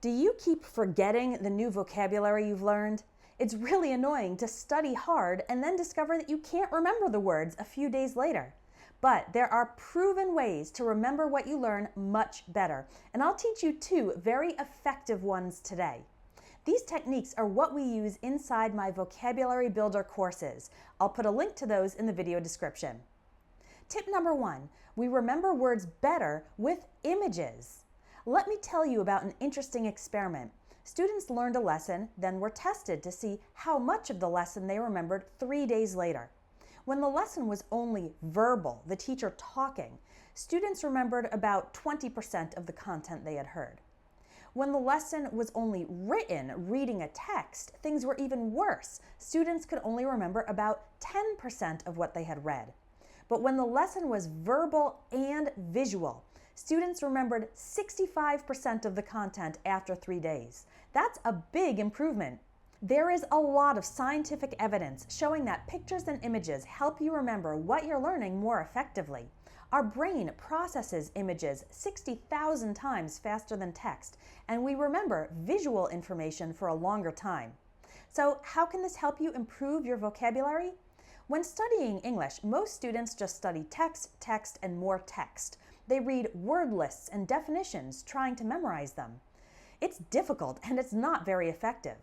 Do you keep forgetting the new vocabulary you've learned? It's really annoying to study hard and then discover that you can't remember the words a few days later. But there are proven ways to remember what you learn much better, and I'll teach you two very effective ones today. These techniques are what we use inside my Vocabulary Builder courses. I'll put a link to those in the video description. Tip number one, we remember words better with images. Let me tell you about an interesting experiment. Students learned a lesson, then were tested to see how much of the lesson they remembered 3 days later. When the lesson was only verbal, the teacher talking, students remembered about 20% of the content they had heard. When the lesson was only written, reading a text, things were even worse. Students could only remember about 10% of what they had read. But when the lesson was verbal and visual, students remembered 65% of the content after 3 days. That's a big improvement. There is a lot of scientific evidence showing that pictures and images help you remember what you're learning more effectively. Our brain processes images 60,000 times faster than text, and we remember visual information for a longer time. So how can this help you improve your vocabulary? When studying English, most students just study text, text, and more text. They read word lists and definitions, trying to memorize them. It's difficult and it's not very effective.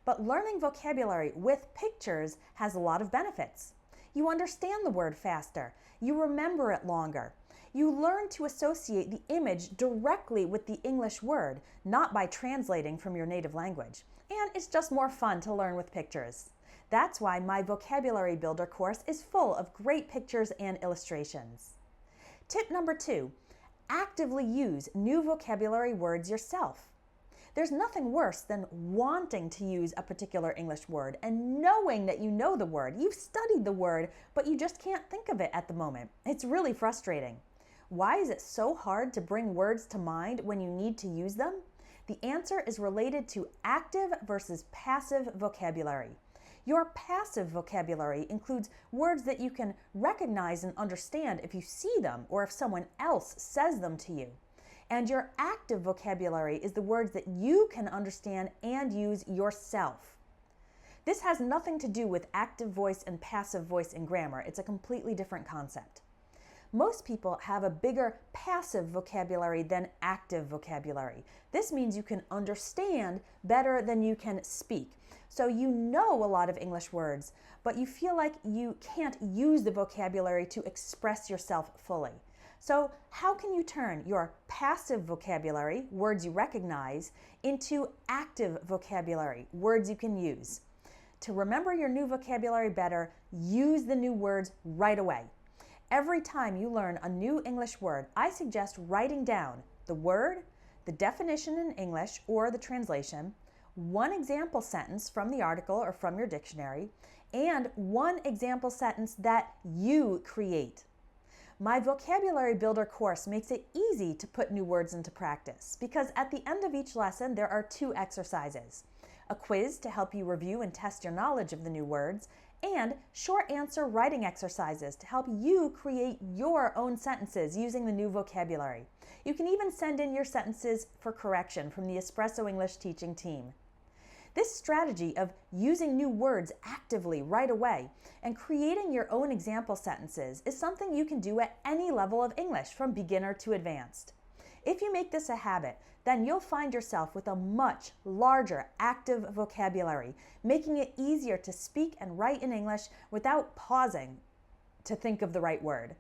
But learning vocabulary with pictures has a lot of benefits. You understand the word faster. You remember it longer. You learn to associate the image directly with the English word, not by translating from your native language. And it's just more fun to learn with pictures. That's why my Vocabulary Builder course is full of great pictures and illustrations. Tip number two, actively use new vocabulary words yourself. There's nothing worse than wanting to use a particular English word and knowing that you know the word. You've studied the word, but you just can't think of it at the moment. It's really frustrating. Why is it so hard to bring words to mind when you need to use them? The answer is related to active versus passive vocabulary. Your passive vocabulary includes words that you can recognize and understand if you see them or if someone else says them to you. And your active vocabulary is the words that you can understand and use yourself. This has nothing to do with active voice and passive voice in grammar. It's a completely different concept. Most people have a bigger passive vocabulary than active vocabulary. This means you can understand better than you can speak. So you know a lot of English words, but you feel like you can't use the vocabulary to express yourself fully. So how can you turn your passive vocabulary, words you recognize, into active vocabulary, words you can use? To remember your new vocabulary better, use the new words right away. Every time you learn a new English word, I suggest writing down the word, the definition in English or the translation, one example sentence from the article or from your dictionary, and one example sentence that you create. My Vocabulary Builder course makes it easy to put new words into practice because at the end of each lesson there are 2 exercises. A quiz to help you review and test your knowledge of the new words, and short answer writing exercises to help you create your own sentences using the new vocabulary. You can even send in your sentences for correction from the Espresso English teaching team. This strategy of using new words actively right away and creating your own example sentences is something you can do at any level of English, from beginner to advanced. If you make this a habit, then you'll find yourself with a much larger active vocabulary, making it easier to speak and write in English without pausing to think of the right word.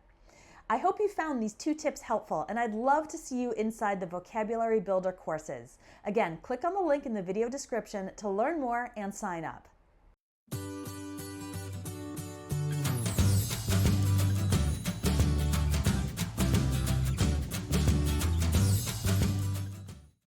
I hope you found these 2 tips helpful, and I'd love to see you inside the Vocabulary Builder courses. Again, click on the link in the video description to learn more and sign up.